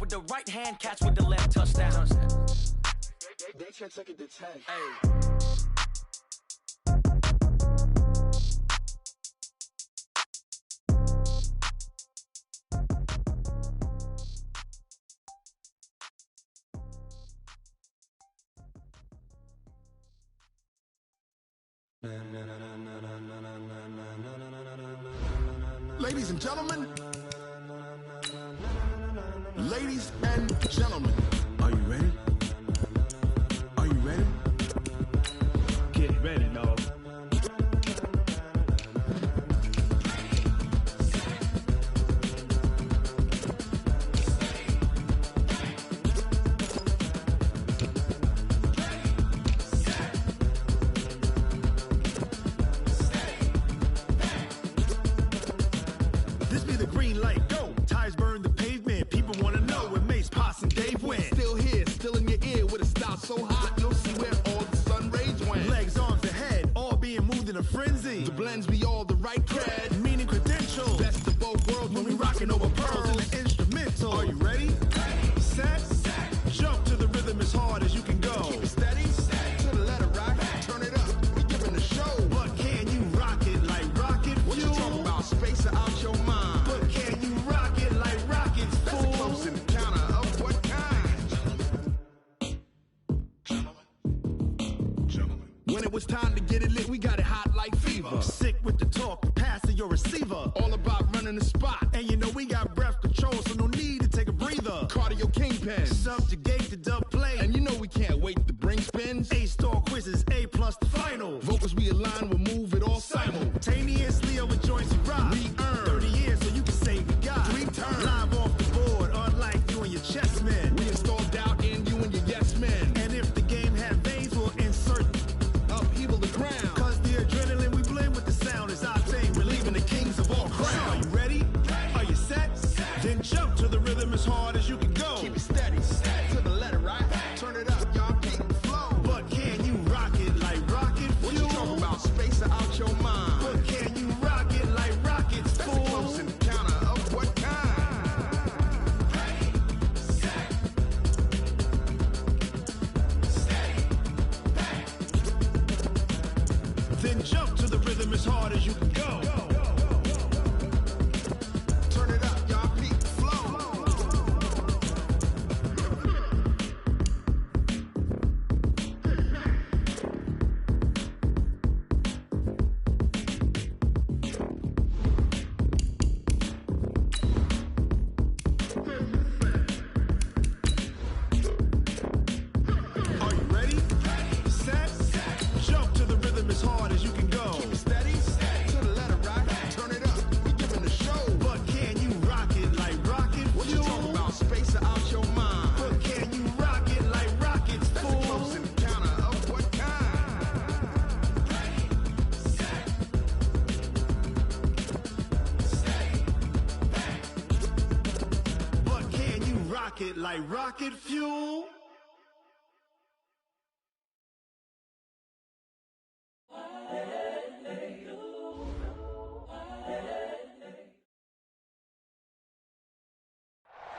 with the right hand, catch with the left, touchdown. They can't take it to 10. Hey. Ladies and gentlemen, ladies and gentlemen, are you ready? Are you ready? Get ready, dog. This be the green light, go. Tires burn the pavement. People wanna know where Mace, Potts, and Dave went. Still here, still in your ear with a style so hot, you'll see where all the sun rays went. Legs, arms, the head, all being moved in a frenzy. The blends be all the right cred, meaning credentials. Best of both worlds when we rockin' over pearls in the instrumental. Are you ready? Set, jump to the rhythm as hard as you can go. Keep it steady, to the letter rock, turn it up, we giving the show. But can you rock it like rocket fuel? What you talking about, space or out your mind? But can you rock it like rockets, fool? That's a close encounter of what kind? Gentlemen. When it was time to get it lit, we got it hot like fever. Sick with the talk, passing your receiver. All about running the spot. And you know we got breath control, so no need to take a breather. Cardio kingpin, subjugate the dub play. And you know we can't wait to bring spins. A-star quizzes, A+ the final. Vocals we align, we'll move it all simultaneously over joints and rock. We earn 30 years so you can say we got 3 turns. Live off the board, unlike you and your chess men. We install doubt in you and your yes men. And if the game had veins, we'll insert upheaval the ground. Cause the adrenaline we blend with the sound is our thing. We're leaving the kings of all crown. Are you ready? Are you set? Then jump to the rhythm as hard as you can go. Keep it steady, to the letter right. Turn it up, y'all keep the flow. But can you rock it like rocket fuel? What you talking about, space or out your mind? But can you rock it like rockets, fool? That's a close encounter of what kind? Then jump to the rhythm as hard as you can go. Turn it up, y'all keep the flow. Are you ready? Set, jump to the rhythm as hard as you can go. Keep it steady, to the letter right. Turn it up, we giving the show. But can you rock it like rocket fuel? What you talking about, space or out your mind? But can you rock it like rockets, fool? That's a close encounter of what kind? But can you rock it like rocket fuel?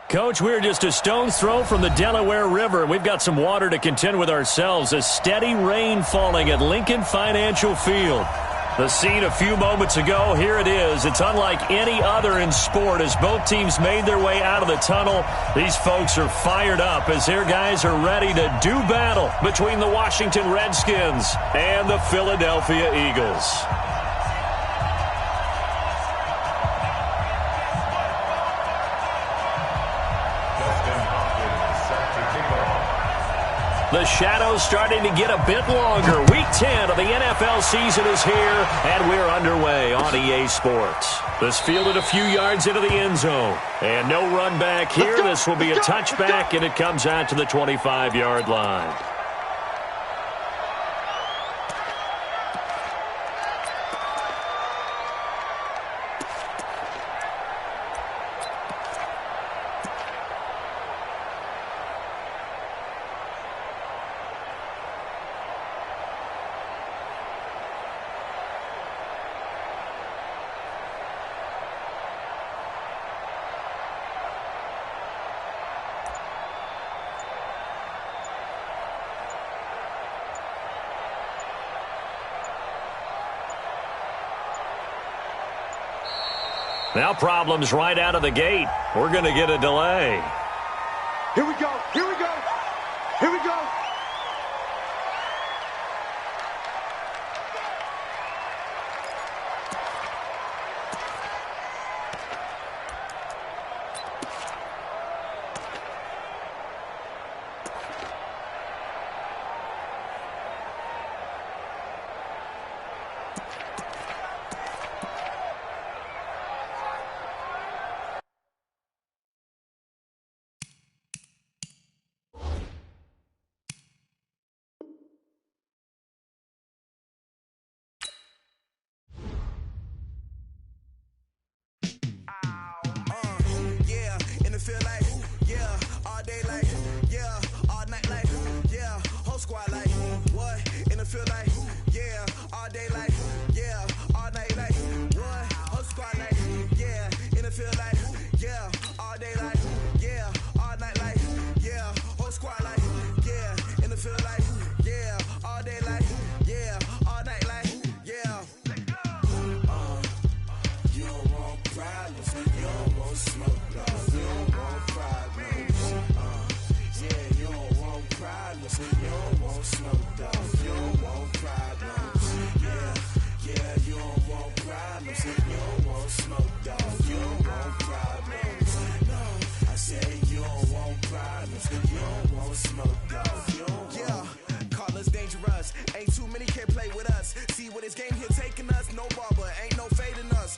Coach, we're just a stone's throw from the Delaware River. We've got some water to contend with ourselves. A steady rain falling at Lincoln Financial Field. The scene a few moments ago, here it is. It's unlike any other in sport as both teams made their way out of the tunnel. These folks are fired up as their guys are ready to do battle between the Washington Redskins and the Philadelphia Eagles. The shadow's starting to get a bit longer. Week 10 of the NFL season is here, and we're underway on EA Sports. This fielded a few yards into the end zone. And no run back here. This will be a touchback, and it comes out to the 25-yard line. Now problems right out of the gate. We're going to get a delay. Here we go. Here we go. Here we go. Feel like, yeah, all day like, yeah, all night like, yeah, whole squad like, what? And it feel like, yeah, all day like, yeah, all night like, what? Whole squad like, yeah, and it feel like, yeah, all day like, yeah, all night like, yeah, whole squad like, yeah, and it feel like, yeah, all day like, yeah, all night like, yeah. You don't want problems, you don't want smoke, you don't want problems. Yeah, you don't want problems, you don't want smoke, you don't want problems. Yeah, you don't want problems, you don't want smoke, you don't want problems. No, I said you don't want problems, you don't want smoke, you don't want. Yeah, call us dangerous, ain't too many can play with us. See what this game here taking us, no barber, ain't no fading us.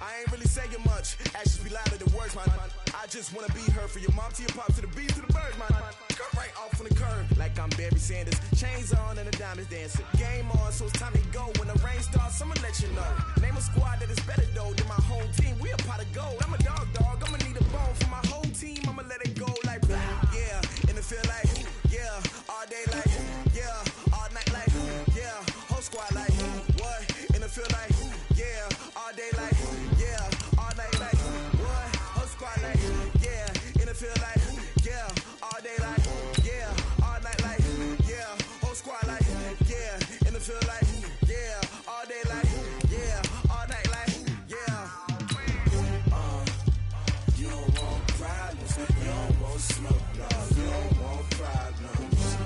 I ain't really saying much, actions be louder than words, man. I just wanna be heard from your mom to your pop to the beat to the birds, man. Cut right off on the curb, like I'm Barry Sanders. Chains on and the diamonds dancing. Game on, so it's time to go. When the rain starts, I'ma let you know. Name a squad that is better though than my home team. We a pot of gold. I'm a dog. I'ma need a bone for my whole team. I'ma let it go like, yeah. And it feel like, yeah, all day like, yeah, all night like, yeah, whole squad like, what? And it feel like, yeah, all day like, yeah, all night like, what? Whole squad like, yeah, and it feel like, yeah, all day like, yeah, all night like, yeah, whole squad like, yeah, and it feel like, yeah, all day like, yeah, all night like, yeah. You don't want problems, you don't want smoke, no, you don't want problems.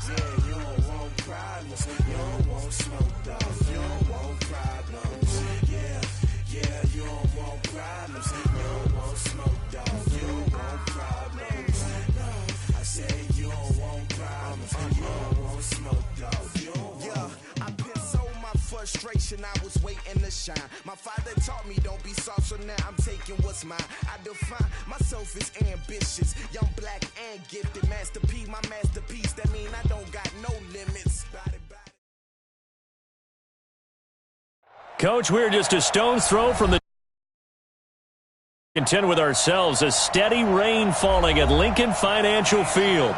Yeah, you don't want problems, you don't want smoke, no, you don't want problems. Yeah, you don't want problems, you don't want smoke, dog, you don't want problems. No, I say you don't want problems, you don't want smoke, dog, you don't want. Yeah, I put so my frustration, I was waiting to shine. My father taught me don't be soft, so now I'm taking what's mine. I define myself as ambitious, young, black, and gifted. Master P, my masterpiece, that mean I don't got no limits. Coach, we're just a stone's throw from the contend with ourselves. A steady rain falling at Lincoln Financial Field.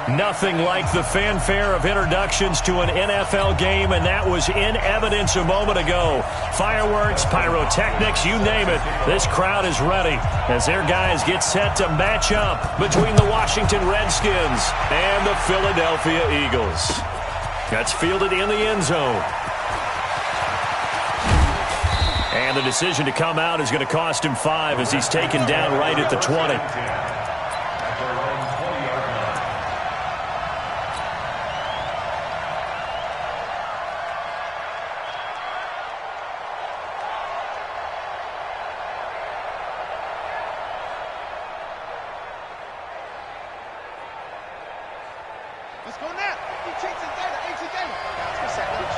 Nothing like the fanfare of introductions to an NFL game, and that was in evidence a moment ago. Fireworks, pyrotechnics, you name it. This crowd is ready as their guys get set to match up between the Washington Redskins and the Philadelphia Eagles. That's fielded in the end zone. And the decision to come out is going to cost him 5 as he's taken down right at the 20. Let's go now. He takes it data. 80 data. That's percentage.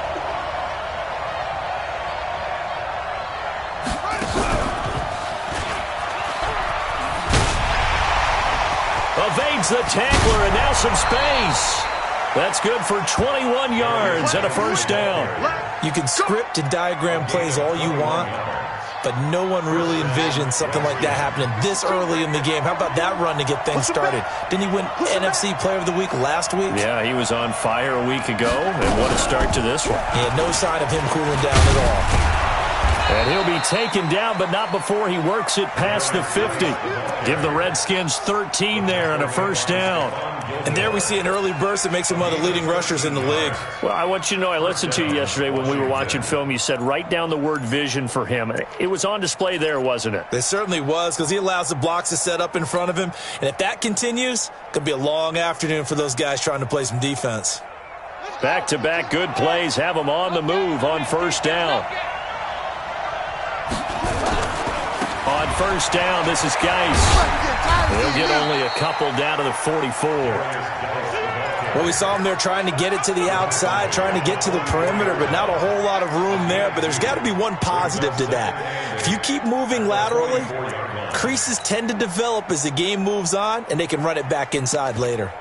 Evades the tackler, and now some space. That's good for 21 yards and a first down. You can script and diagram plays all you want, but no one really envisioned something like that happening this early in the game. How about that run to get things started? Didn't he win NFC Player of the Week last week? Yeah, he was on fire a week ago, and what a start to this one. Yeah, no sign of him cooling down at all. And he'll be taken down, but not before he works it past the 50. Give the Redskins 13 there and a first down. And there we see an early burst that makes him one of the leading rushers in the league. Well, I want you to know, I listened to you yesterday when we were watching film. You said write down the word vision for him. It was on display there, wasn't it? It certainly was, because he allows the blocks to set up in front of him. And if that continues, it could be a long afternoon for those guys trying to play some defense. Back-to-back good plays have them on the move on first down. On first down, this is Geis. He'll get only a couple down to the 44. Well, we saw him there trying to get it to the outside, trying to get to the perimeter, but not a whole lot of room there. But there's got to be one positive to that. If you keep moving laterally, creases tend to develop as the game moves on, and they can run it back inside later.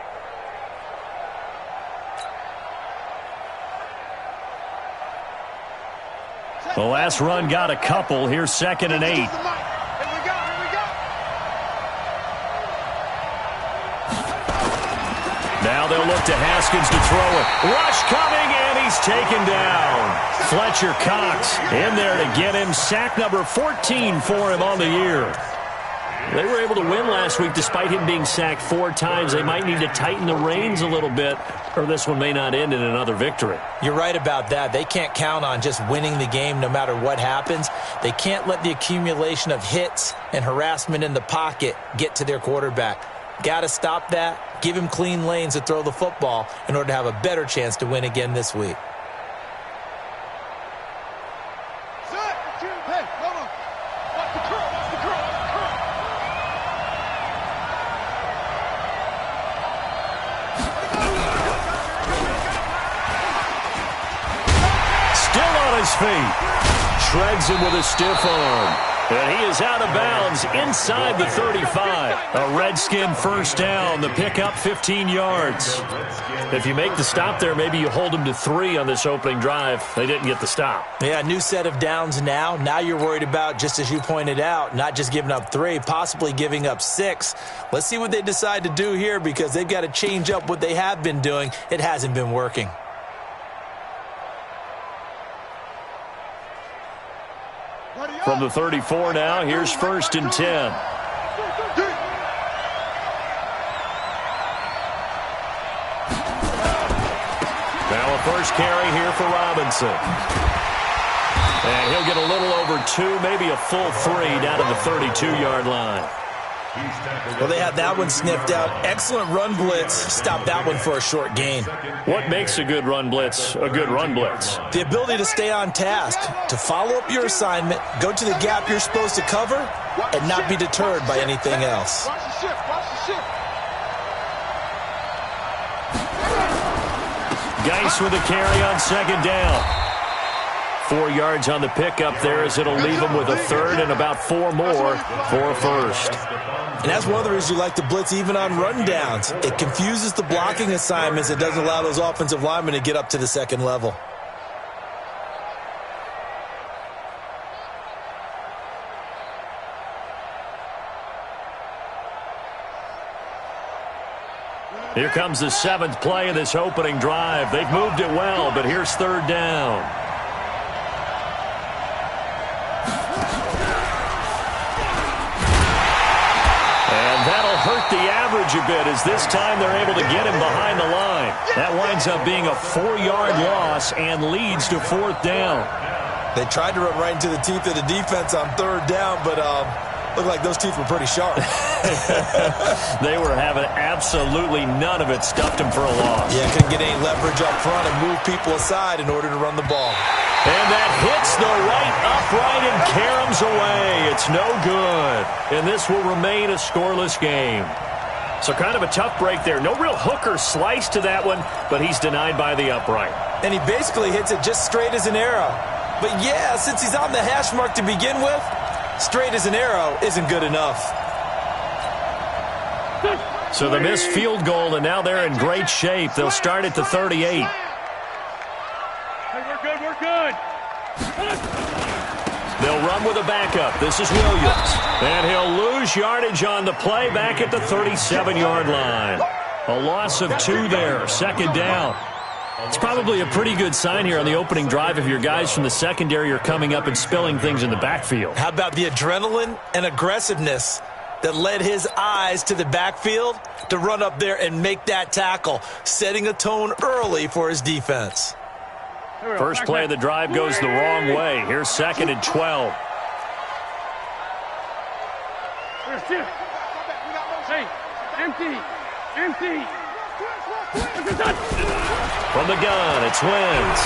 The last run got a couple. Here's 2nd and 8. Now they'll look to Haskins to throw it. Rush coming, and he's taken down. Fletcher Cox in there to get him. Sack number 14 for him on the year. They were able to win last week despite him being sacked 4 times. They might need to tighten the reins a little bit, or this one may not end in another victory. You're right about that. They can't count on just winning the game no matter what happens. They can't let the accumulation of hits and harassment in the pocket get to their quarterback. Got to stop that. Give him clean lanes to throw the football in order to have a better chance to win again this week. Still on his feet. Shreds him with a stiff arm. And he is out of bounds inside the 35. A Redskin first down. The pickup 15 yards. If you make the stop there, maybe you hold them to 3 on this opening drive. They didn't get the stop. Yeah, new set of downs now. Now you're worried about, just as you pointed out, not just giving up 3, possibly giving up 6. Let's see what they decide to do here, because they've got to change up what they have been doing. It hasn't been working. From the 34 now, here's 1st and 10. Now a first carry here for Robinson. And he'll get a little over 2, maybe a full 3 down to the 32-yard line. Well, they had that one sniffed out. Excellent run blitz. Stop that one for a short gain. What makes a good run blitz a good run blitz? The ability to stay on task, to follow up your assignment, go to the gap you're supposed to cover, and not be deterred by anything else. Geis with a carry on 2nd down. 4 yards on the pickup there, as it'll leave him with a 3rd and about 4 more for a first. And that's one of the reasons you like to blitz even on rundowns. It confuses the blocking assignments. It doesn't allow those offensive linemen to get up to the 2nd level. Here comes the 7th play of this opening drive. They've moved it well, but here's 3rd down. Hurt the average a bit, as this time they're able to get him behind the line. That winds up being a 4-yard loss and leads to 4th down. They tried to run right into the teeth of the defense on 3rd down, but looked like those teeth were pretty sharp. They were having absolutely none of it. Stuffed him for a loss. Yeah, couldn't get any leverage up front and move people aside in order to run the ball. And that hits the right upright and caroms away. It's no good. And this will remain a scoreless game. So kind of a tough break there. No real hook or slice to that one, but he's denied by the upright. And he basically hits it just straight as an arrow. But yeah, since he's on the hash mark to begin with, straight as an arrow isn't good enough. So the missed field goal, and now they're in great shape. They'll start at the 38. We're good. They'll run with a backup. This is Williams. And he'll lose yardage on the play back at the 37-yard line. A loss of 2 there. 2nd down. It's probably a pretty good sign here on the opening drive if your guys from the secondary are coming up and spilling things in the backfield. How about the adrenaline and aggressiveness that led his eyes to the backfield to run up there and make that tackle, setting a tone early for his defense. First play of the drive goes the wrong way. Here's 2nd and 12. Hey, empty. From the gun, it's Wentz.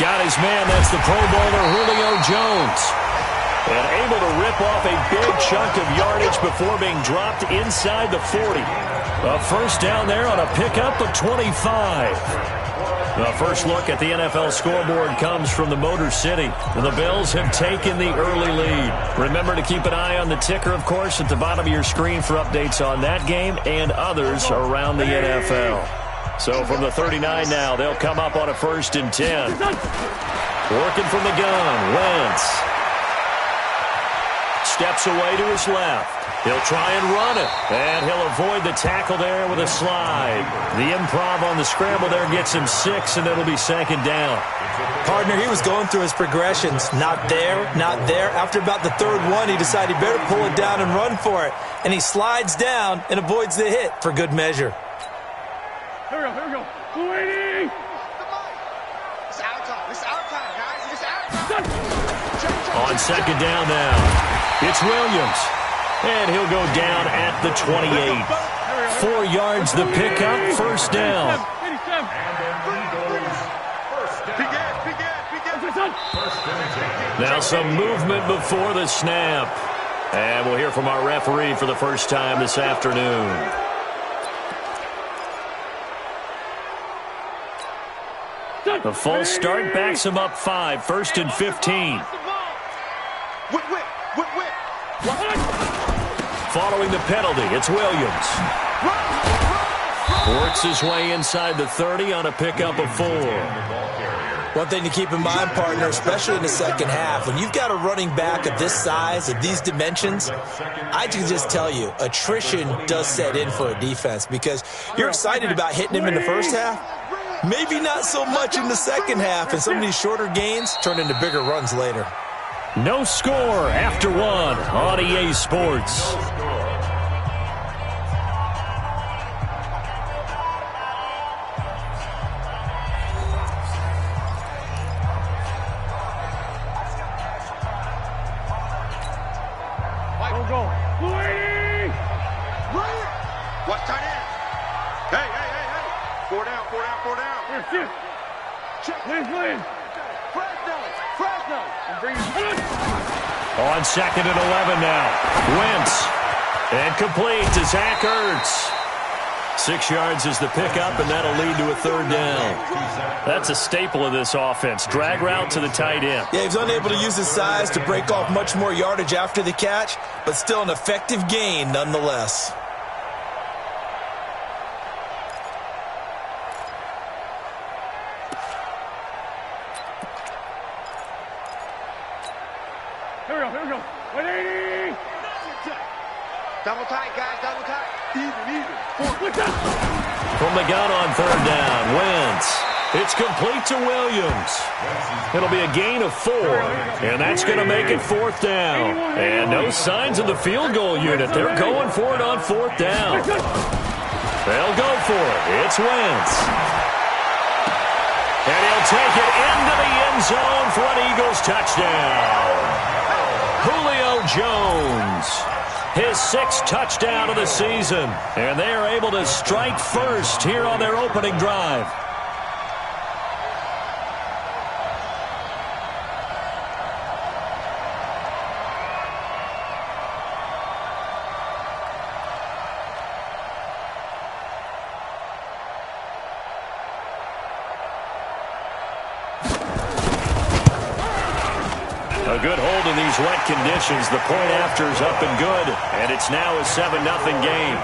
Got his man, that's the Pro Bowler Julio Jones. And able to rip off a big chunk of yardage before being dropped inside the 40. A first down there on a pickup of 25. The first look at the NFL scoreboard comes from the Motor City. The Bills have taken the early lead. Remember to keep an eye on the ticker, of course, at the bottom of your screen for updates on that game and others around the NFL. So from the 39 now, they'll come up on a 1st and 10. Working from the gun, Wentz. Steps away to his left. He'll try and run it, and he'll avoid the tackle there with a slide. The improv on the scramble there gets him 6, and it'll be 2nd down. Partner, he was going through his progressions. Not there, not there. After about the 3rd one, he decided he better pull it down and run for it. And he slides down and avoids the hit for good measure. Here we go. Waiting. It's our time, guys. It's our time. On 2nd down now, it's Williams. And he'll go down at the 28. 4 yards the pickup, 1st down. Now some movement before the snap. And we'll hear from our referee for the first time this afternoon. The false start backs him up 5, 1st and 15. Whip. Following the penalty, it's Williams. Works his way inside the 30 on a pickup of 4. One thing to keep in mind, partner, especially in the second half, when you've got a running back of this size, of these dimensions, I can just tell you, attrition does set in for a defense because you're excited about hitting him in the first half. Maybe not so much in the second half, and some of these shorter gains turn into bigger runs later. No score after 1 on EA Sports. What's tight end? Hey. 4 down. Check. Please. Fresno. And bring it. On 2nd and 11 now. Wentz. And complete to Zach Ertz. 6 yards is the pickup, and that'll lead to a 3rd down. That's a staple of this offense. Drag route to the tight end. Yeah, he was unable to use his size to break off much more yardage after the catch, but still an effective gain nonetheless. Here we go. 180. Double tight, guys. Double tight. Even. From the gun on 3rd down, Wentz. It's complete to Williams. It'll be a gain of 4, and that's going to make it 4th down. And no signs of the field goal unit. They're going for it on 4th down. They'll go for it. It's Wentz. And he'll take it into the end zone for an Eagles touchdown. Julio Jones. His 6th touchdown of the season. And they are able to strike first here on their opening drive. A good hold in these wet conditions. The point after is up and good, and it's now a 7-0 game.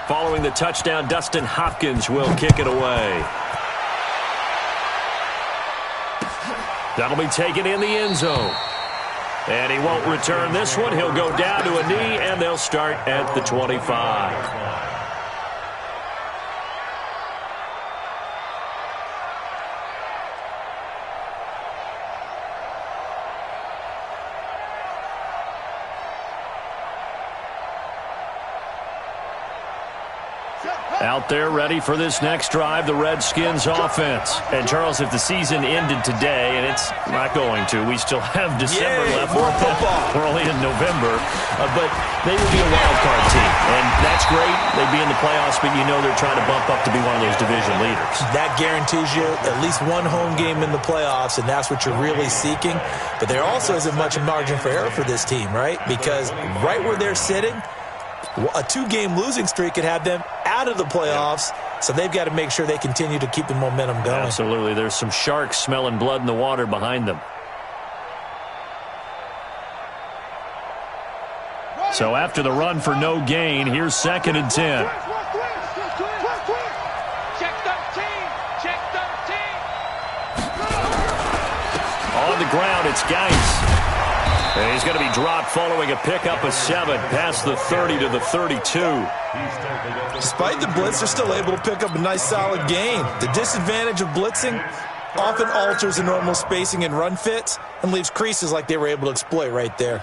Following the touchdown, Dustin Hopkins will kick it away. That'll be taken in the end zone. And he won't return this one. He'll go down to a knee, and they'll start at the 25. Out there ready for this next drive, the Redskins offense. And, Charles, if the season ended today, and it's not going to, we still have December left. More football. We're only in November. But they would be a wild card team. And that's great. They'd be in the playoffs, but you know they're trying to bump up to be one of those division leaders. That guarantees you at least one home game in the playoffs, and that's what you're really seeking. But there also isn't much margin for error for this team, right? Because right where they're sitting, a two-game losing streak could have them out of the playoffs, so they've got to make sure they continue to keep the momentum going. Absolutely. There's some sharks smelling blood in the water behind them. So after the run for no gain, here's 2nd and 10. Check 13. Check 13. On the ground, it's Geis. And he's going to be dropped following a pickup of 7 past the 30 to the 32. Despite the blitz, they're still able to pick up a nice solid gain. The disadvantage of blitzing often alters the normal spacing and run fits and leaves creases like they were able to exploit right there.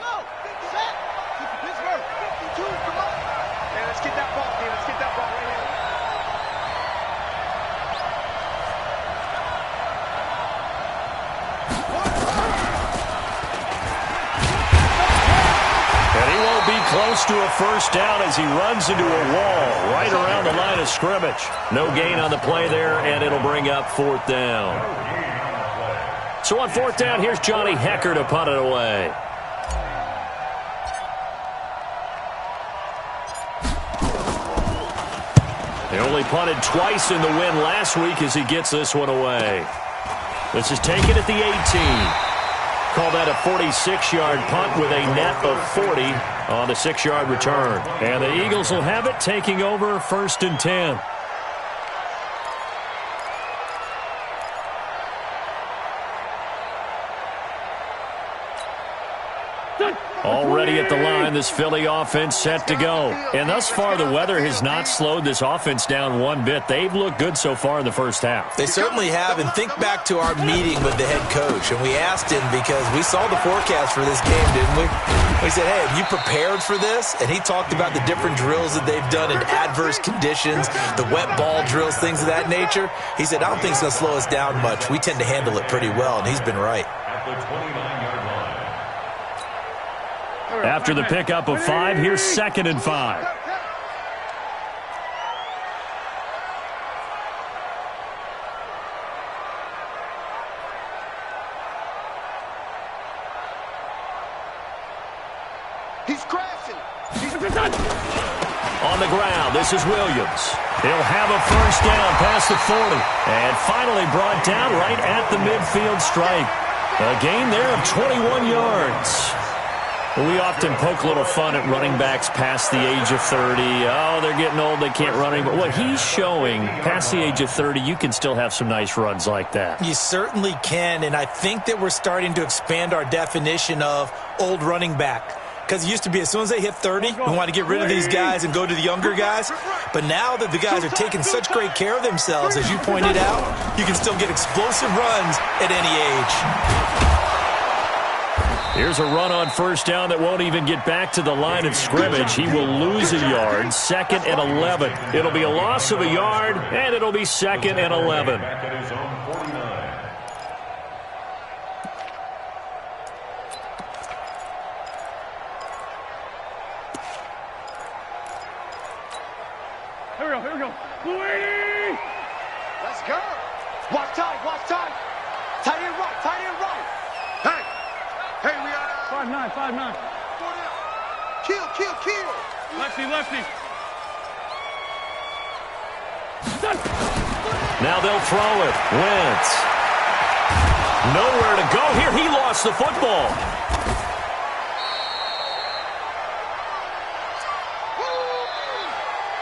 Close to a first down as he runs into a wall right around the line of scrimmage. No gain on the play there, and it'll bring up 4th down. So on 4th down, here's Johnny Hecker to punt it away. He only punted twice in the win last week as he gets this one away. This is taken at the 18. Call that a 46-yard punt with a net of 40 on the 6-yard return. And the Eagles will have it, taking over 1st and 10. Already at the line, this Philly offense set to go. And thus far, the weather has not slowed this offense down one bit. They've looked good so far in the first half. They certainly have. And think back to our meeting with the head coach. And we asked him, because we saw the forecast for this game, didn't we? We said, hey, have you prepared for this? And he talked about the different drills that they've done in adverse conditions, the wet ball drills, things of that nature. He said, I don't think it's going to slow us down much. We tend to handle it pretty well, and he's been right. After the pickup of 5, here's 2nd and 5. He's crashing. On the ground, this is Williams. He'll have a first down past the 40. And finally brought down right at the midfield stripe. A gain there of 21 yards. We often poke a little fun at running backs past the age of 30. Oh, they're getting old, they can't run anymore. What he's showing, past the age of 30, you can still have some nice runs like that. You certainly can, and I think that we're starting to expand our definition of old running back. Because it used to be as soon as they hit 30, we want to get rid of these guys and go to the younger guys. But now that the guys are taking such great care of themselves, as you pointed out, you can still get explosive runs at any age. Here's a run on first down that won't even get back to the line of scrimmage. He will lose a yard, 2nd and 11. It'll be a loss of a yard, and it'll be 2nd and 11. Here we go. Louis! Let's go. Watch time. Tight end right. Hey, we are 5'9". Kill. Lefty. Now they'll throw it. Wentz. Nowhere to go here. He lost the football.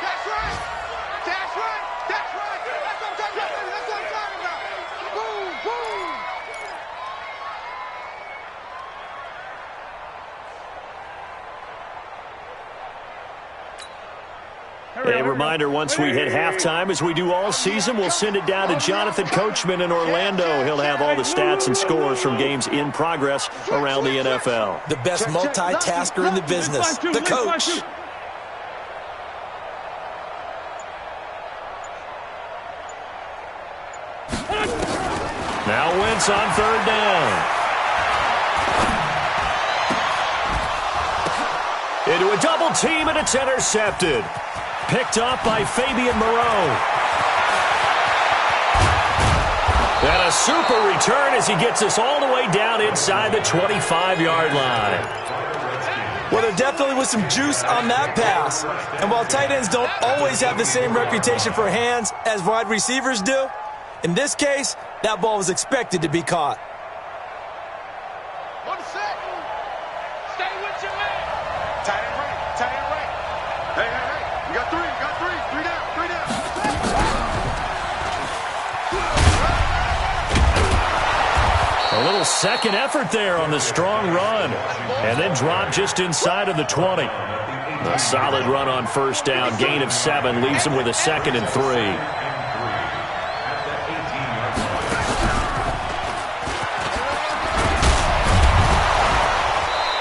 That's right. That's right. That's right. That's what I'm talking about. That's what I'm talking about. Boom, boom. A reminder, once we hit halftime, as we do all season, we'll send it down to Jonathan Coachman in Orlando. He'll have all the stats and scores from games in progress around the NFL. The best multitasker in the business, the coach. Now Wentz on third down. Into a double team, and it's intercepted. Picked up by Fabian Moreau. And a super return as he gets us all the way down inside the 25-yard line. Well, there definitely was some juice on that pass. And while tight ends don't always have the same reputation for hands as wide receivers do, in this case, that ball was expected to be caught. 1 second. Stay with your man. Tight end right. Tight end right. Hey, hey, hey. You got three. You got three. Three down. Three down. A little second effort there on the strong run. And then drop just inside of the 20. A solid run on first down. Gain of 7 leaves him with a 2nd and 3.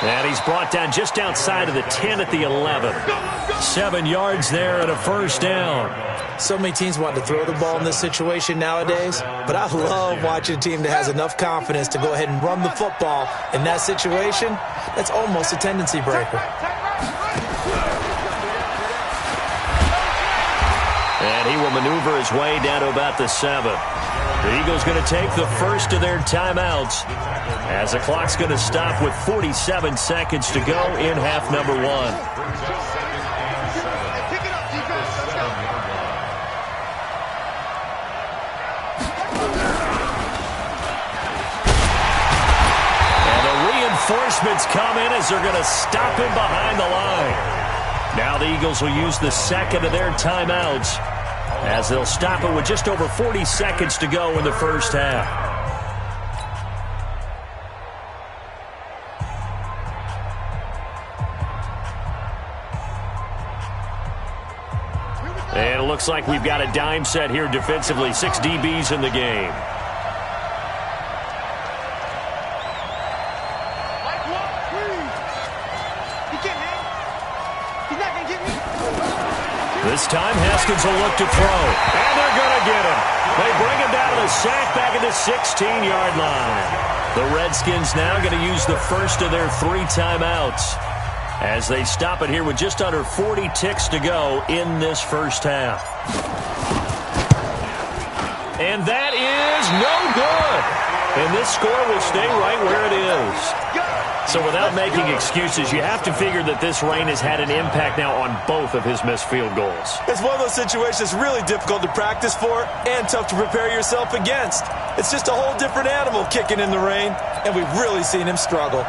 And he's brought down just outside of the 10 at the 11. 7 yards there and a first down. So many teams want to throw the ball in this situation nowadays, but I love watching a team that has enough confidence to go ahead and run the football in that situation. That's almost a tendency breaker. And he will maneuver his way down to about the 7. The Eagles going to take the first of their timeouts as the clock's going to stop with 47 seconds to go in half number 1. Reinforcements come in as they're going to stop him behind the line. Now the Eagles will use the second of their timeouts as they'll stop it with just over 40 seconds to go in the first half. And it looks like we've got a dime set here defensively. 6 DBs in the game. This time, Haskins will look to throw. And they're going to get him. They bring him down to the sack back at the 16-yard line. The Redskins now going to use the first of their 3 timeouts as they stop it here with just under 40 ticks to go in this first half. And that is no good. And this score will stay right where it is. So without making excuses, you have to figure that this rain has had an impact now on both of his missed field goals. It's one of those situations that's really difficult to practice for and tough to prepare yourself against. It's just a whole different animal kicking in the rain, and we've really seen him struggle.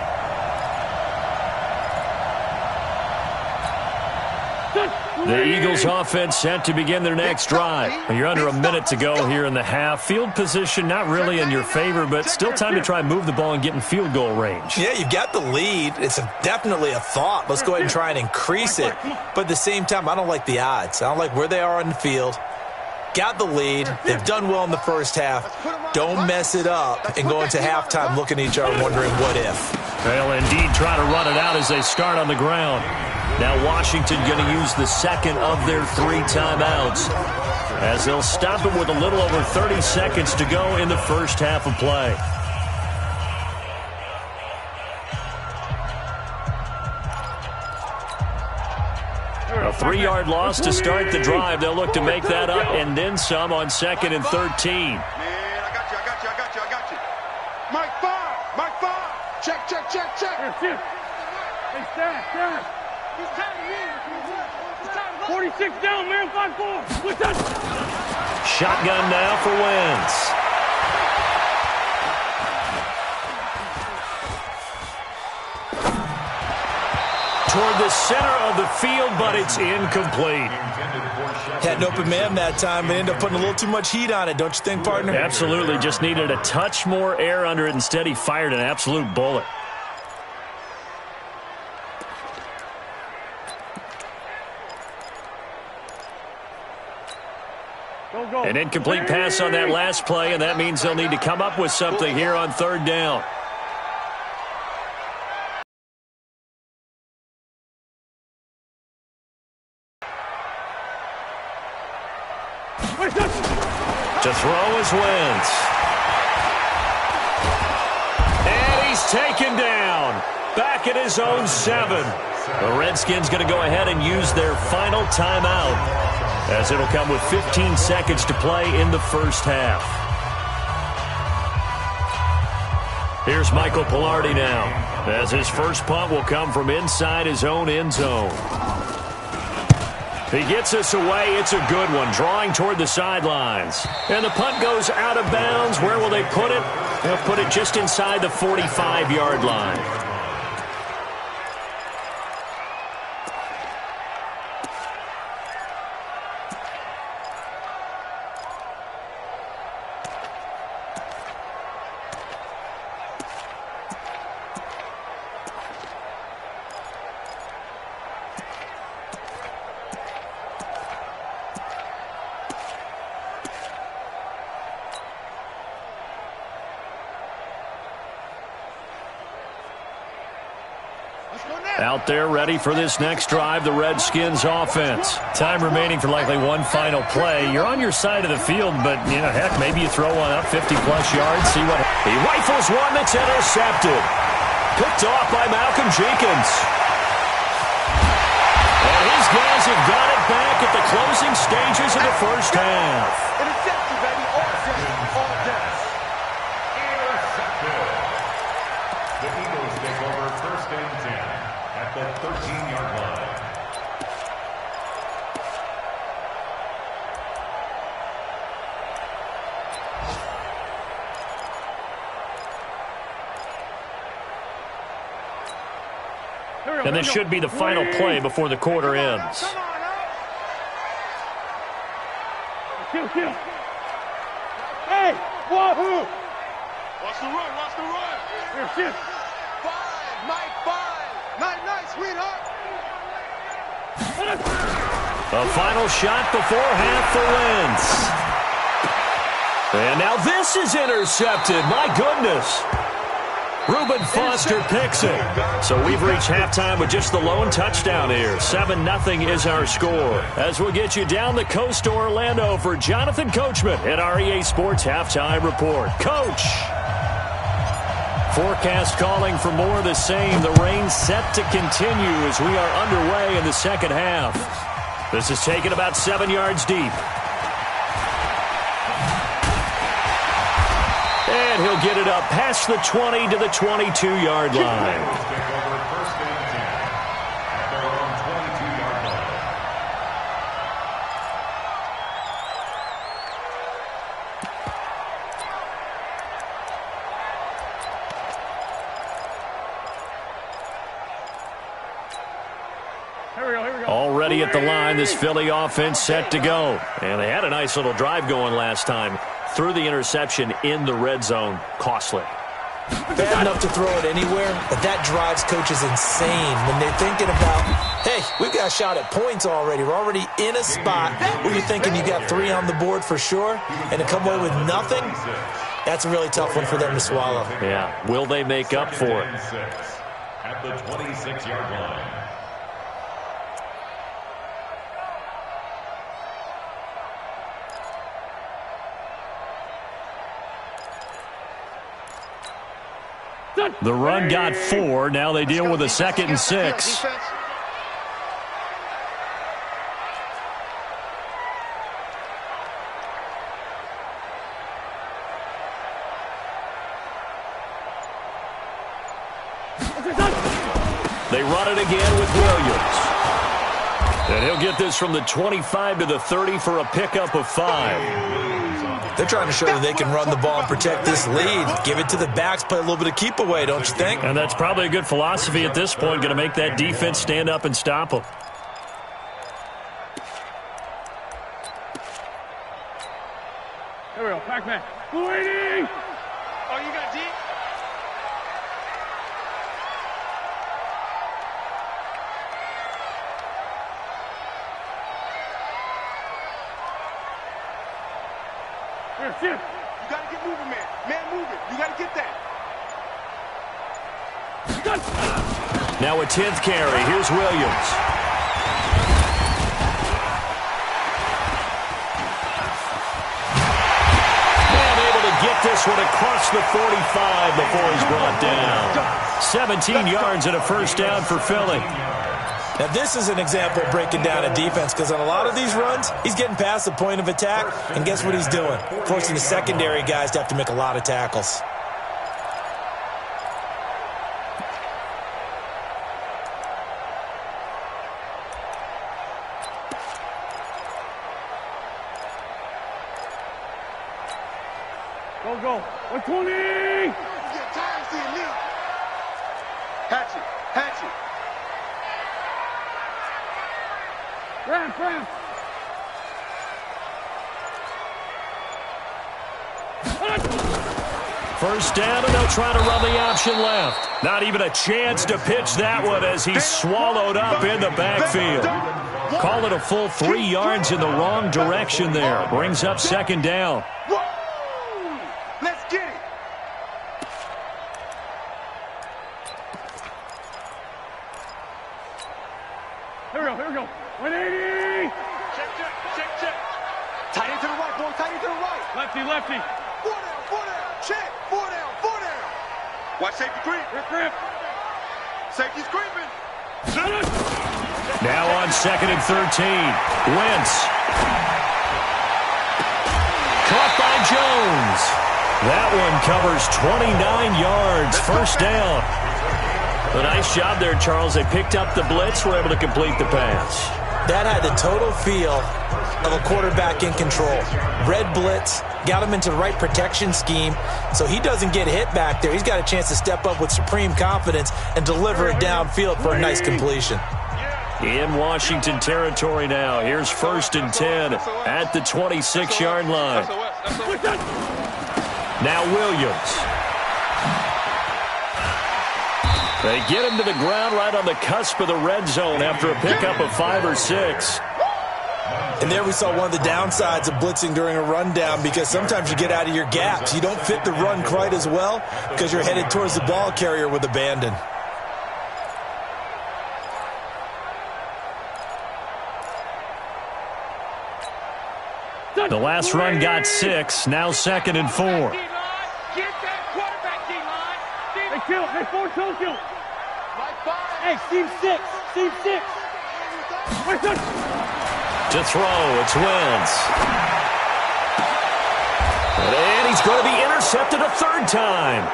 The Eagles offense set to begin their next drive. You're under a minute to go here in the half. Field position not really in your favor, but still time to try and move the ball and get in field goal range. Yeah, you've got the lead. It's definitely a thought. Let's go ahead and try and increase it. But at the same time, I don't like the odds. I don't like where they are on the field. Got the lead. They've done well in the first half. Don't mess it up and go into halftime looking at each other wondering what if. They'll indeed try to run it out as they start on the ground. Now Washington going to use the second of their 3 timeouts as they'll stop it with a little over 30 seconds to go in the first half of play. A 3-yard loss to start the drive. They'll look to make that up and then some on 2nd and 13. Man, I got you. Mike 5. Mike 5. Check. Hey, stand. He's tired of me. 46 down, man, 5-4. What's that? Shotgun now for Wentz. toward the center of the field, but it's incomplete. Had an open man that time, but ended up putting a little too much heat on it, don't you think, partner? Absolutely. Just needed a touch more air under it. Instead, he fired an absolute bullet. An incomplete pass on that last play, and that means they'll need to come up with something here on third down. To throw is Wentz. And he's taken down. Back at his own 7. The Redskins going to go ahead and use their final timeout, as it'll come with 15 seconds to play in the first half. Here's Michael Pilardi now, as his first punt will come from inside his own end zone. He gets us away. It's a good one, drawing toward the sidelines. And the punt goes out of bounds. Where will they put it? They'll put it just inside the 45-yard line. Out there ready for this next drive, the Redskins offense. Time remaining for likely one final play. You're on your side of the field, but, you know, heck, maybe you throw one up 50-plus yards, see what... He rifles one that's intercepted. Picked off by Malcolm Jenkins. And his guys have got it back at the closing stages of the first half. Intercepted, baby. All day. All day. Intercepted. The Eagles take over first and 10. At the 13-yard line. And this should be the final play before the quarter ends. Hey, wahoo! Watch the run. Watch the run. Here, shit. 5, Mike, 5. Night, sweetheart. A final shot before half for Wentz. And now this is intercepted. My goodness. Reuben Foster picks it. So we've reached halftime with just the lone touchdown here. 7-0 is our score. As we'll get you down the coast to Orlando for Jonathan Coachman at our EA Sports Halftime Report. Coach. Forecast calling for more of the same. The rain set to continue as we are underway in the second half. This is taken about 7 yards deep. And he'll get it up past the 20 to the 22-yard line. Already at the line, this Philly offense set to go. And they had a nice little drive going last time. Threw the interception in the red zone. Costly. Bad enough to throw it anywhere, but that drives coaches insane when they're thinking about, hey, we've got a shot at points already. We're already in a spot where you're thinking you got 3 on the board for sure, and to come away with nothing, that's a really tough one for them to swallow. Yeah. Will they make up for it? At the 26-yard line. The run got 4. Now they deal with a 2nd and 6. They run it again with Williams. And he'll get this from the 25 to the 30 for a pickup of 5. They're trying to show that they can run the ball and protect this lead. Give it to the backs, play a little bit of keep away, don't you think? And that's probably a good philosophy at this point, going to make that defense stand up and stop them. Here we go, Pac-Man. Waiting! Oh, you got deep? Here, shit. You got to get moving, man. Man, moving. You got to get that. Now a 10th carry. Here's Williams. And able to get this one across the 45 before he's brought down. 17 yards and a first down for Philly. Now, this is an example of breaking down a defense because on a lot of these runs, he's getting past the point of attack, and guess what he's doing? Forcing the secondary guys to have to make a lot of tackles. Go, go. 120! Get tired, see me. Hatchet, hatchet. Ramp, ramp. First down, and they'll try to run the option left. Not even a chance to pitch that one as he's swallowed up in the backfield. Call it a full 3 yards in the wrong direction there. Brings up second down. Let's get it. Here we go, here we go. 180! Check, check, check, check. Tight end to the right, boy. Tight end to the right. Lefty, lefty. 4 down, 4 down. Check. 4 down, 4 down. Watch safety creep. Rip, rip. Safety's creeping. Now on 2nd and 13. Wentz. Caught by Jones. That one covers 29 yards. First down. A nice job there, Charles. They picked up the blitz, were able to complete the pass. That had the total feel of a quarterback in control. Red blitz, got him into the right protection scheme, so he doesn't get hit back there. He's got a chance to step up with supreme confidence and deliver it downfield for a nice completion. In Washington territory now. Here's 1st and 10 at the 26-yard line. Now Williams. They get him to the ground right on the cusp of the red zone after a pickup of 5 or 6. And there we saw one of the downsides of blitzing during a rundown because sometimes you get out of your gaps. You don't fit the run quite as well because you're headed towards the ball carrier with abandon. The last run got 6. Now 2nd and 4. Get that quarterback, D-line. Hey, kill. Hey, 4, kill, kill. Hey, Steve 6. Steve 6. To throw, it's Wentz. And he's going to be intercepted a 3rd time.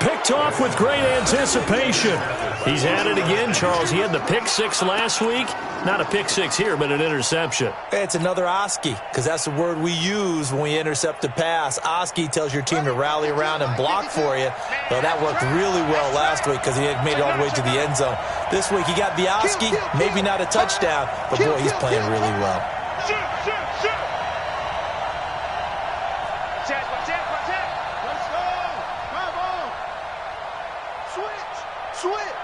Picked off with great anticipation. He's had it again, Charles. He had the pick 6 last week. Not a pick 6 here, but an interception. It's another Oski, because that's the word we use when we intercept a pass. Oski tells your team to rally around and block for you. Well, that worked really well last week because he had made it all the way to the end zone. This week he got the Oski, maybe not a touchdown, but boy, he's playing really well. Shoot, shoot, shoot. Check, check, check. Let's go. Come on. Switch, switch.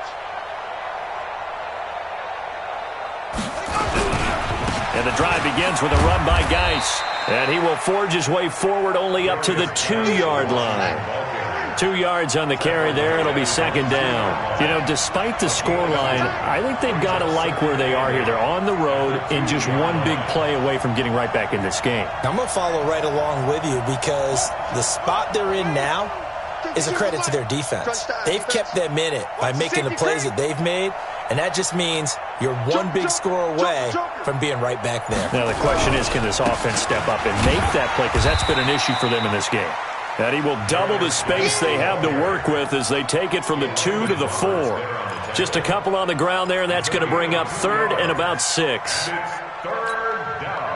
And the drive begins with a run by Geis. And he will forge his way forward only up to the 2-yard line. 2 yards on the carry there. It'll be 2nd down. You know, despite the scoreline, I think they've got to like where they are here. They're on the road and just one big play away from getting right back in this game. I'm going to follow right along with you because the spot they're in now is a credit to their defense. They've kept them in it by making the plays that they've made, and that just means you're one big score away from being right back there. Now the question is, can this offense step up and make that play? Because that's been an issue for them in this game. And he will double the space they have to work with as they take it from the 2 to the 4. Just a couple on the ground there, and that's going to bring up 3rd and about 6. 3rd down.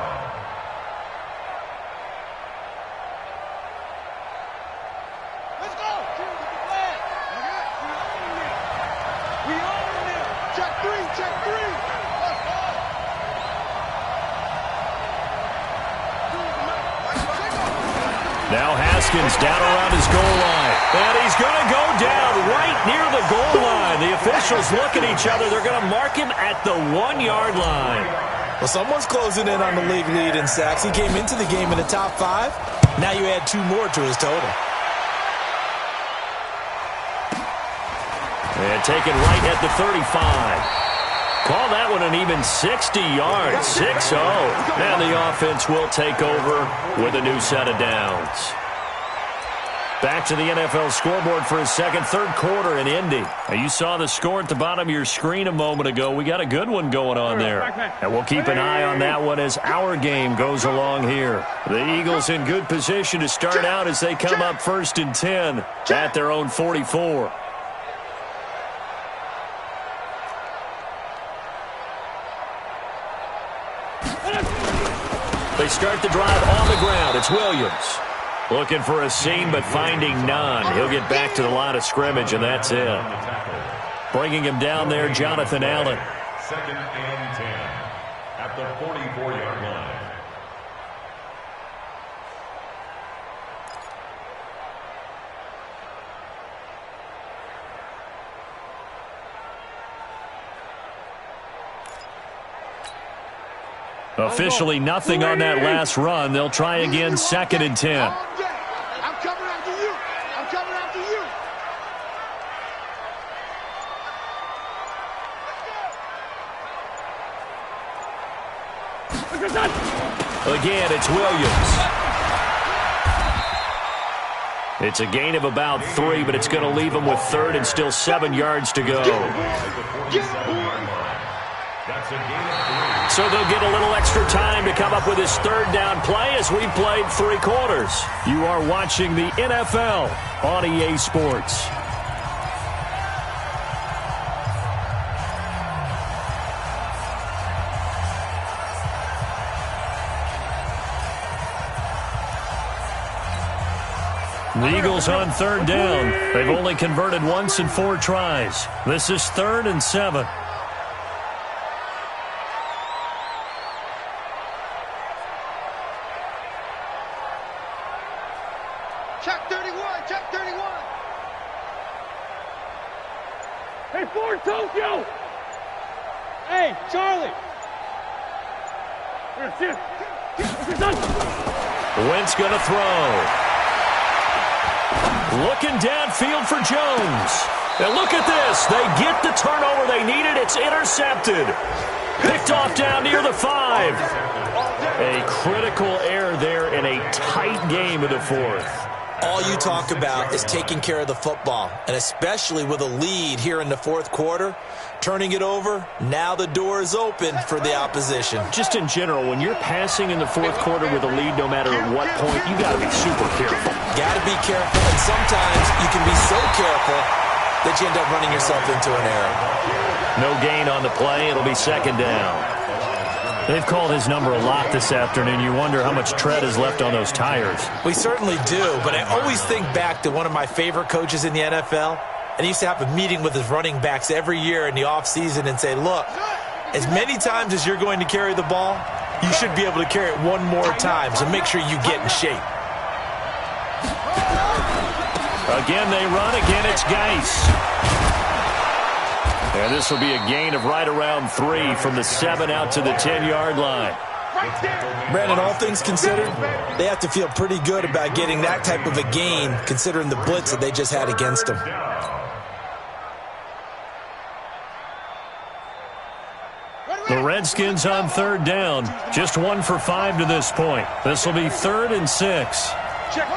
Now Haskins down around his goal line. And he's going to go down right near the goal line. The officials look at each other. They're going to mark him at the 1-yard line. Well, someone's closing in on the league lead in sacks. He came into the game in the top 5. Now you add 2 more to his total. And taken right at the 35. Call that one an even 60 yards, 6-0. Now the offense will take over with a new set of downs. Back to the NFL scoreboard for his third quarter in Indy. Now you saw the score at the bottom of your screen a moment ago. We got a good one going on there. And we'll keep an eye on that one as our game goes along here. The Eagles in good position to start out as they come up 1st and 10 at their own 44. They start the drive on the ground. It's Williams. Looking for a seam, but finding none. He'll get back to the line of scrimmage, and that's it. Bringing him down there, Jonathan Allen. 2nd and 10 at the 44-yard line. Officially nothing on that last run. They'll try again, 2nd and 10. I'm coming after you. I'm coming after you. Again, it's Williams. It's a gain of about 3, but it's going to leave him with 3rd and still 7 yards to go. So they'll get a little extra time to come up with his 3rd down play as we've played 3 quarters. You are watching the NFL on EA Sports. The Eagles on 3rd down. They've only converted once in 4 tries. This is 3rd and 7. Check 31. Check 31. Hey, Ford, Tokyo! Hey, Charlie! Wentz going to throw. Looking downfield for Jones. And look at this. They get the turnover they needed. It's intercepted. Picked off down near the 5. A critical error there in a tight game of the 4th. All you talk about is taking care of the football, and especially with a lead here in the 4th quarter, turning it over, now the door is open for the opposition. Just in general, when you're passing in the 4th quarter with a lead, no matter at what point, you got to be super careful. Got to be careful, and sometimes you can be so careful that you end up running yourself into an error. No gain on the play. It'll be 2nd down. They've called his number a lot this afternoon. You wonder how much tread is left on those tires. We certainly do, but I always think back to one of my favorite coaches in the NFL, and he used to have a meeting with his running backs every year in the offseason and say, look, as many times as you're going to carry the ball, you should be able to carry it one more time, so make sure you get in shape. Again, they run. Again, it's Geis. And this will be a gain of right around 3 from the 7 out to the 10-yard line. Brandon, all things considered, they have to feel pretty good about getting that type of a gain considering the blitz that they just had against them. The Redskins on 3rd down. Just 1 for 5 to this point. This will be 3rd and 6. Check.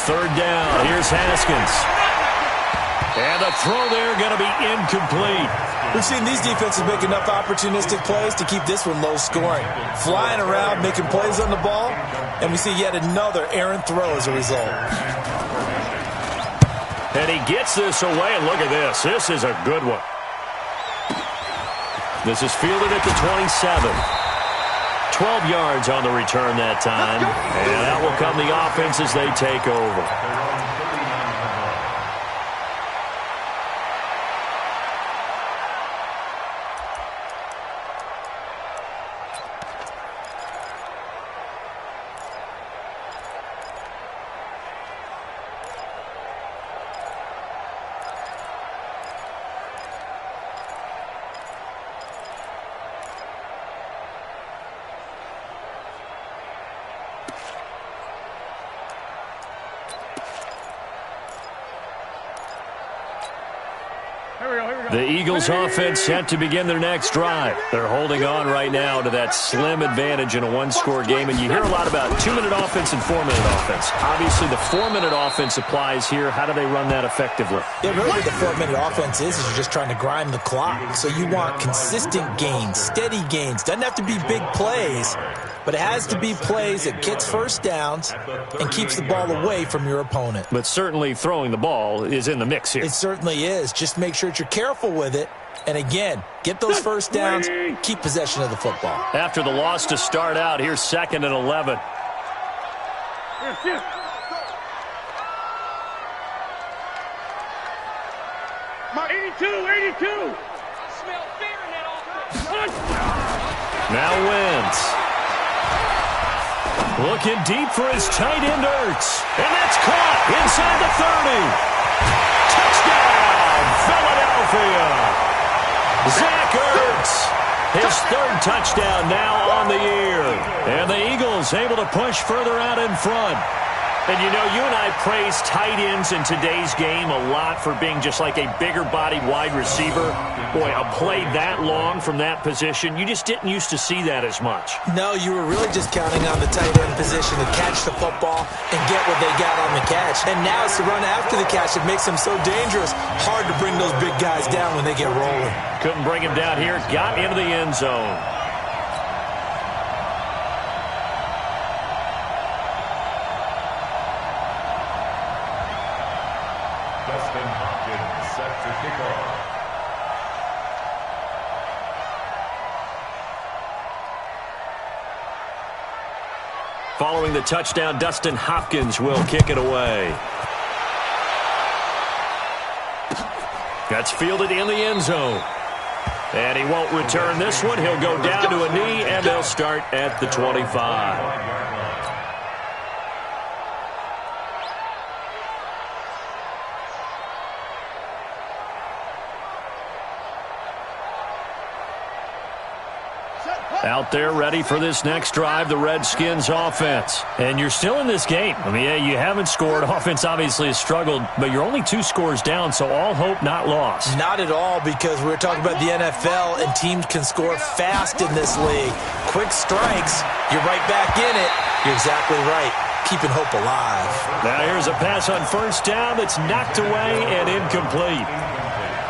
3rd down. Here's Haskins. And the throw there going to be incomplete. We've seen these defenses make enough opportunistic plays to keep this one low scoring. Flying around, making plays on the ball, and we see yet another errant throw as a result. And he gets this away, and look at this. This is a good one. This is fielded at the 27. 12 yards on the return that time. And out will come the offense as they take over. The Eagles offense set to begin their next drive. They're holding on right now to that slim advantage in a one-score game, and you hear a lot about 2-minute offense and 4-minute offense. Obviously, the 4-minute offense applies here. How do they run that effectively? Yeah, really what the 4-minute offense is you're just trying to grind the clock. So you want consistent gains, steady gains. Doesn't have to be big plays, but it has to be plays that gets first downs and keeps the ball away from your opponent. But certainly throwing the ball is in the mix here. It certainly is. Just make sure that you're careful with it. And again, get those first downs, keep possession of the football. After the loss to start out, here's 2nd and 11. My 82. Smell fear in that offense. Now Wentz. Looking deep for his tight end, Ertz. And that's caught inside the 30. Touchdown, Philadelphia. Zach Ertz, his 3rd touchdown now on the year. And the Eagles able to push further out in front. And, you know, you and I praise tight ends in today's game a lot for being just like a bigger-bodied wide receiver. Boy, a play that long from that position, you just didn't used to see that as much. No, you were really just counting on the tight end position to catch the football and get what they got on the catch. And now it's the run after the catch that makes them so dangerous. Hard to bring those big guys down when they get rolling. Couldn't bring him down here. Got into the end zone. Set to kick off. Following the touchdown, Dustin Hopkins will kick it away. That's fielded in the end zone. And he won't return this one. He'll go down to a knee, and they'll start at the 25. Out there ready for this next drive, the Redskins offense. And you're still in this game. I mean, yeah, you haven't scored. Offense obviously has struggled, but you're only 2 scores down, so all hope not lost. Not at all, because we're talking about the NFL, and teams can score fast in this league. Quick strikes, you're right back in it. You're exactly right. Keeping hope alive. Now here's a pass on first down that's knocked away and incomplete.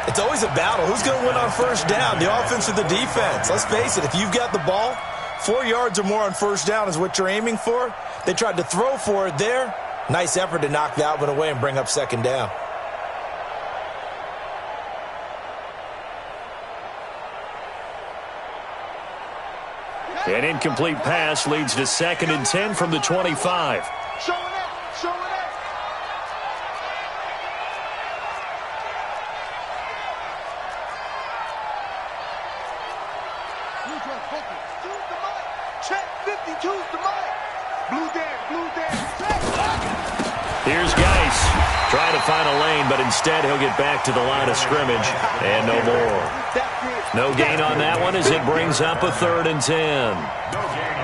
It's always a battle. Who's going to win on first down, the offense or the defense? Let's face it, if you've got the ball, 4 yards or more on first down is what you're aiming for. They tried to throw for it there. Nice effort to knock that one away and bring up second down. An incomplete pass leads to 2nd and 10 from the 25. Show it up. Check 52's the mic. Blue dance. Here's Geis. Trying to find a lane, but instead he'll get back to the line of scrimmage. And no more. No gain on that one as it brings up a 3rd and 10.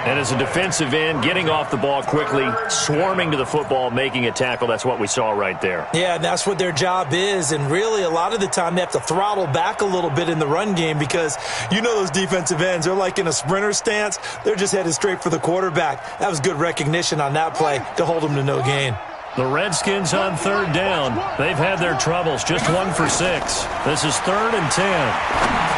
And as a defensive end, getting off the ball quickly, swarming to the football, making a tackle, that's what we saw right there. Yeah, and that's what their job is. And really, a lot of the time, they have to throttle back a little bit in the run game because you know those defensive ends, they're like in a sprinter stance. They're just headed straight for the quarterback. That was good recognition on that play to hold them to no gain. The Redskins on 3rd down. They've had their troubles, just 1 for 6. This is 3rd and 10.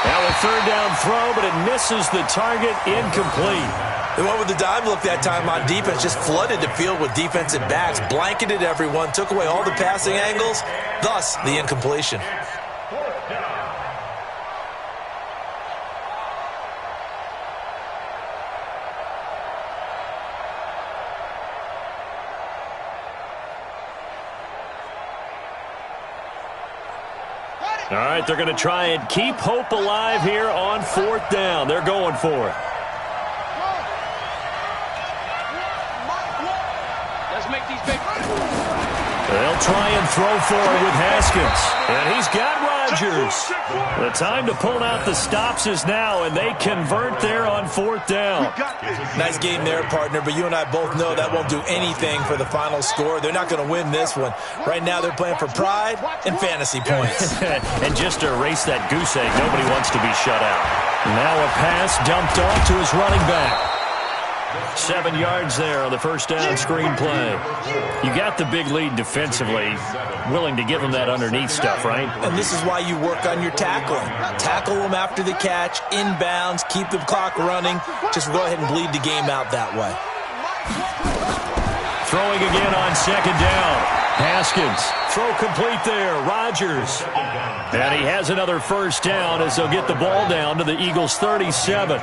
Now a 3rd down throw, but it misses the target, incomplete. They went with the dime look that time on defense, just flooded the field with defensive backs, blanketed everyone, took away all the passing angles, thus the incompletion. All right, they're going to try and keep hope alive here on 4th down. They're going for it. Let's make these big. They'll try and throw for it with Haskins. And he's got Ryan. Rodgers. The time to pull out the stops is now, and they convert there on 4th down. Nice game there, partner, but you and I both know that won't do anything for the final score. They're not going to win this one. Right now they're playing for pride and fantasy points. And just to erase that goose egg, nobody wants to be shut out. Now a pass dumped off to his running back. 7 yards there on the first down screen play. You got the big lead defensively, willing to give them that underneath stuff, right? And this is why you work on your tackling. Tackle them after the catch, inbounds, keep the clock running. Just go ahead and bleed the game out that way. Throwing again on 2nd down. Haskins, throw complete there. Rodgers. And he has another first down as they'll get the ball down to the Eagles' 37.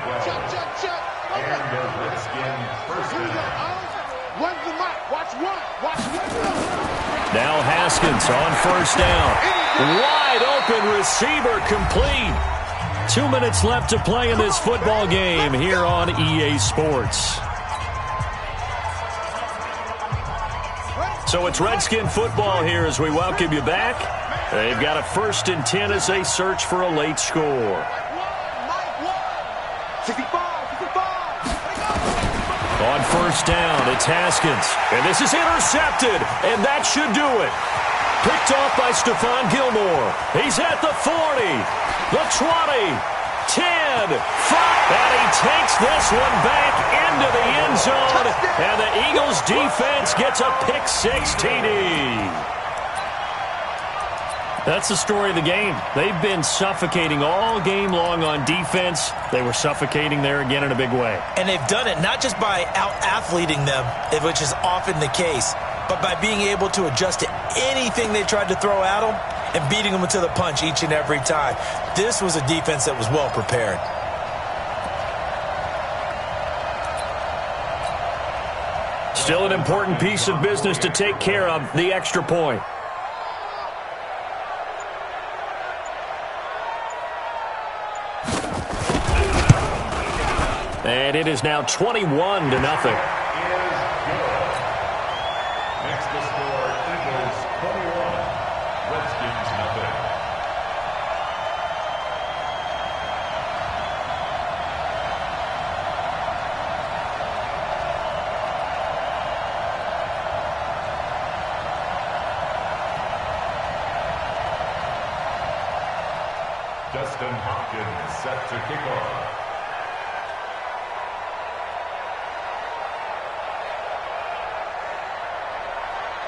Now Haskins on first down. Wide open receiver complete. 2 minutes left to play in this football game here on EA Sports. So it's Redskin football here as we welcome you back. They've got a 1st and 10 as they search for a late score. On first down, it's Haskins. And this is intercepted, and that should do it. Picked off by Stephon Gilmore. He's at the 40, the 20, 10, 5. And he takes this one back into the end zone. And the Eagles defense gets a pick-6 TD. That's the story of the game. They've been suffocating all game long on defense. They were suffocating there again in a big way. And they've done it not just by out-athleting them, which is often the case, but by being able to adjust to anything they tried to throw at them and beating them to the punch each and every time. This was a defense that was well prepared. Still an important piece of business to take care of, the extra point. And it is now 21-0. Next to score, Eagles 21, Redskins 0. Justin Hopkins set to kick off.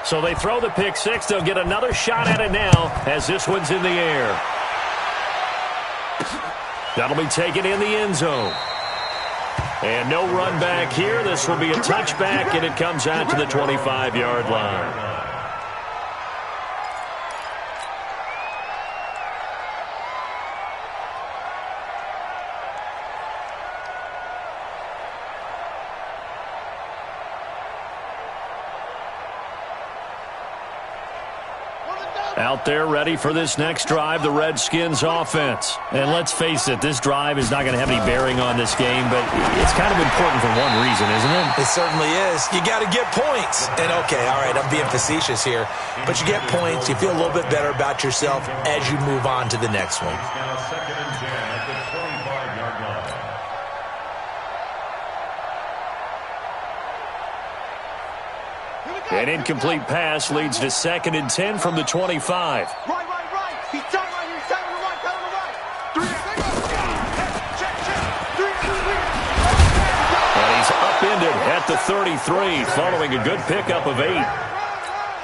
So they throw the pick-6. They'll get another shot at it now as this one's in the air. That'll be taken in the end zone. And no run back here. This will be a touchback, and it comes out to the 25-yard line. Out there ready for this next drive, the Redskins offense. And let's face it, this drive is not going to have any bearing on this game, but it's kind of important for one reason, isn't it? It certainly is. You got to get points. And okay, all right, I'm being facetious here, but you get points, you feel a little bit better about yourself as you move on to the next one. Now 2nd and 10 at the 25-yard line. An incomplete pass leads to 2nd and 10 from the 25. Right. He's tight right here. He's tight on the right. Tight on the right. And he's upended at the 33 following a good pickup of 8.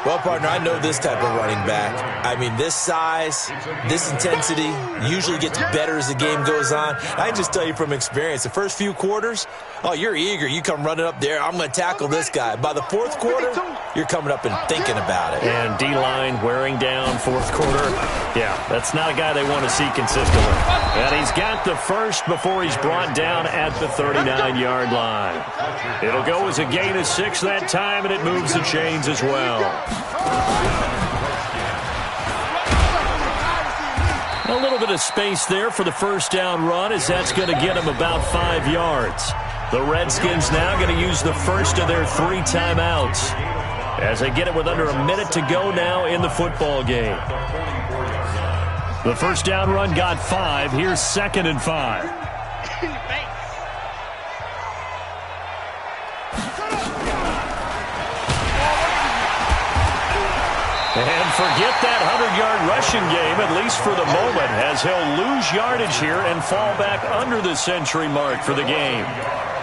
Well, partner, I know this type of running back. I mean, this size, this intensity usually gets better as the game goes on. I can just tell you from experience, the first few quarters, oh, you're eager. You come running up there, I'm going to tackle this guy. By the 4th quarter, you're coming up and thinking about it. And D-line wearing down 4th quarter. Yeah, that's not a guy they want to see consistently. And he's got the first before he's brought down at the 39-yard line. It'll go as a gain of 6 that time, and it moves the chains as well. A little bit of space there for the first down run, as that's going to get him about 5 yards. The Redskins now going to use the first of their 3 timeouts as they get it with under a minute to go now in the football game. The first down run got 5. Here's 2nd and 5. And forget that 100-yard rushing game, at least for the moment, as he'll lose yardage here and fall back under the century mark for the game.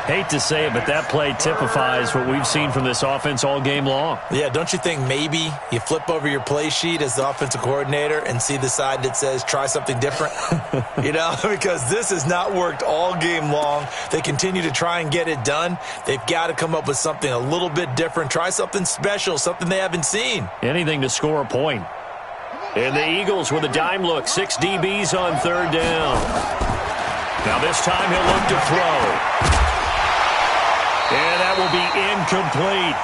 Hate to say it, but that play typifies what we've seen from this offense all game long. Yeah, don't you think maybe you flip over your play sheet as the offensive coordinator and see the side that says try something different? You know, because this has not worked all game long. They continue to try and get it done. They've got to come up with something a little bit different. Try something special, something they haven't seen. Anything to score a point. And the Eagles with a dime look. 6 DBs on 3rd down. Now this time he'll look to throw. And that will be incomplete.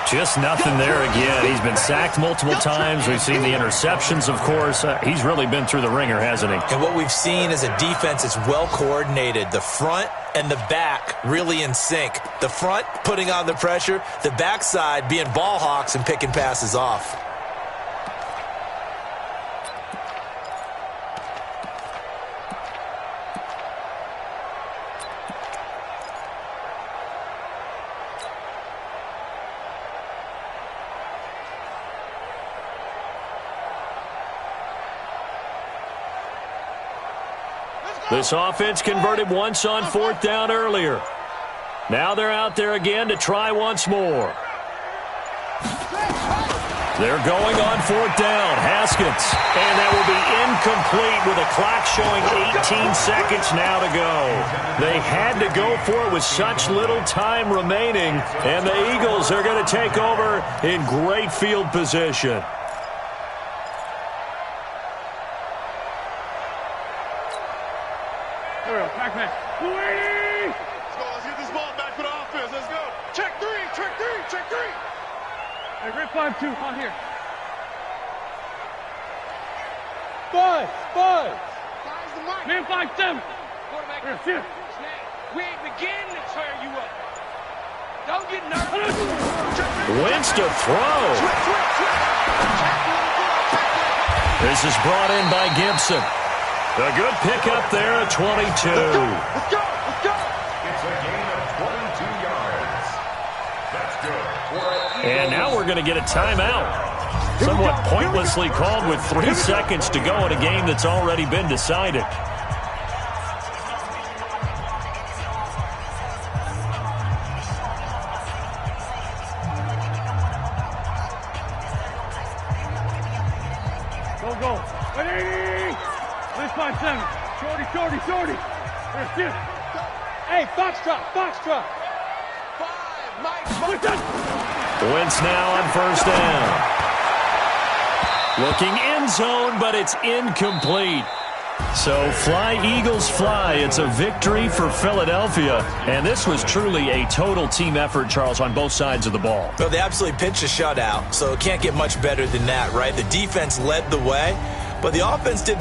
Just nothing there again. He's been sacked multiple times. We've seen the interceptions, of course. He's really been through the ringer, hasn't he? And what we've seen is a defense that's well coordinated. The front and the back really in sync. The front putting on the pressure. The backside being ball hawks and picking passes off. This offense converted once on 4th down earlier. Now they're out there again to try once more. They're going on 4th down. Haskins. And that will be incomplete with a clock showing 18 seconds now to go. They had to go for it with such little time remaining. And the Eagles are going to take over in great field position. Let's get this ball back for the offense. Let's go. Check 3, check 3, check 3. Hey, Red 5-2, on here. 5. Man 5-7. Quarterback. Here. We ain't beginning to tear you up. Don't get nervous. Wentz to throw. This is brought in by Gibson. A good pickup there at 22. Let's go. Let's go. It's a gain of 22 yards. That's good. And now we're going to get a timeout. Somewhat pointlessly called with 3 seconds to go in a game that's already been decided. Go. Ready? This 5-7. Shorty. There's 2. Hey, Foxtrot. 5, Mike. Wentz now on 1st down. Looking end zone, but it's incomplete. So fly, Eagles, fly. It's a victory for Philadelphia. And this was truly a total team effort, Charles, on both sides of the ball. Well, they absolutely pitched a shutout, so it can't get much better than that, right? The defense led the way, but the offense did